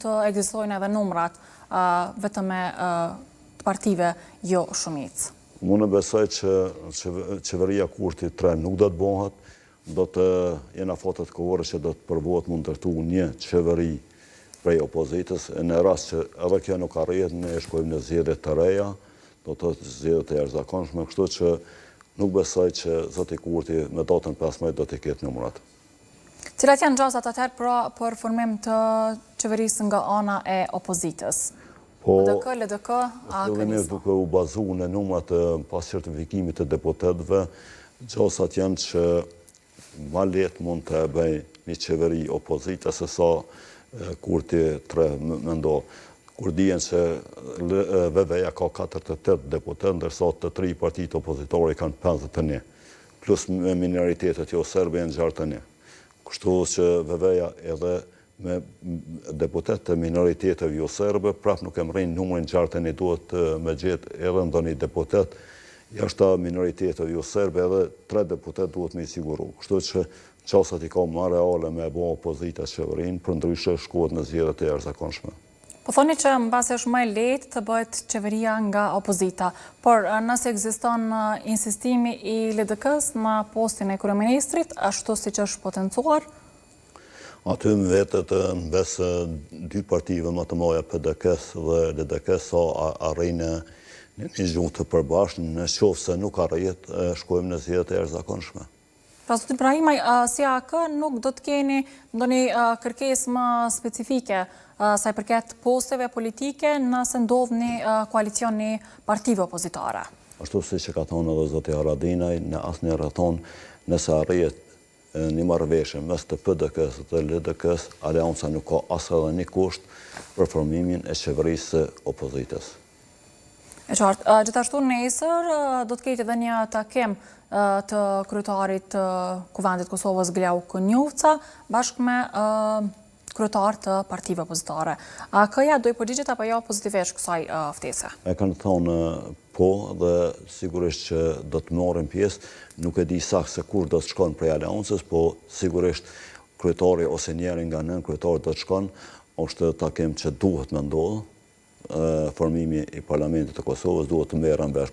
të ekzistojnë edhe numrat vetëm e partive jo shumicë. Unë besoj që qeveria Kurti 3 nuk do të bëhet, do të jena fatet kohore që do të përbohet mund të ndërtu një qeveri prej opozitës, në rast që edhe kjo nuk arrihet, ne shkojmë në zgjedhje të reja, do të zgjedhje të jashtëzakonshme, kështu që nuk besoj që zoti Kurti me datën 15 do të ketë numrat. Cilat janë gjasat atëherë për formim të qeverisë nga ana e opozitës? LDK, fillimisht duke u bazu në numrat pas certifikimit të deputetëve, gjasat janë që ma letë mund të bëj një qeveri opozita se sa Kurti 3 mendo. Kur dijen që VV-ja ka 48 deputet, ndërsa të 3 partitë opozitore kanë 51, plus me minoritetet jo serbe janë 61. Kështu që VV-ja edhe me deputet të minoriteteve jo serbe, prap nuk e mërrin numrin 61, duhet me gjetë edhe ndonjë deputet jashtë minoriteteve jo serbe, edhe 3 deputet duhet me i siguru. Kështu që qasat i ka më reale me bo opozita qeverin, për ndryshe shkohet në zgjedhjet e jashtëzakonshme. Po thoni që mbasi është më lehtë të bëhet qeveria nga opozita, por nëse ekziston insistimi i LDK-s në postin e kryeministrit, ashtu siç është potencuar? Aty më vetët në besë 2 partive më të mëdha, PDK-s dhe LDK-s, arrinë një gjuhë të përbashkët, në qoftë se nuk arrihet, shkojmë në zgjedhjet e jashtëzakonshme. Pra, zot Ibrahimaj, si AK nuk do të keni ndonjë kërkesë më specifike sa i përket posteve politike nëse ndodh një koalicion një partive opozitare? Ashtu si që ka thonë edhe zoti Haradinaj, në asnjë raton nëse arrihet një marrëveshje mes të PDK-s dhe LDK-s, aleanca nuk ka as edhe një kusht për formimin e qeverisë së opozitës. E qartë, gjithashtu nesër do të ketë edhe një takim të kryetarit të Kuvendit Kosovës Glau Konjuvca bashkë me kryetar të partive opozitare. Këja do i përgjigjet apo jo pozitivisht kësaj ftese? E kanë thonë po dhe sigurisht që do të marrin pjesë, nuk e di saktë se kur do të shkon prej aleancës, po sigurisht kryetari ose njëri nga nën kryetarët do të shkon, është takim që duhet me ndodhë, formimi i Parlamentit të Kosovës duhet të merren vesh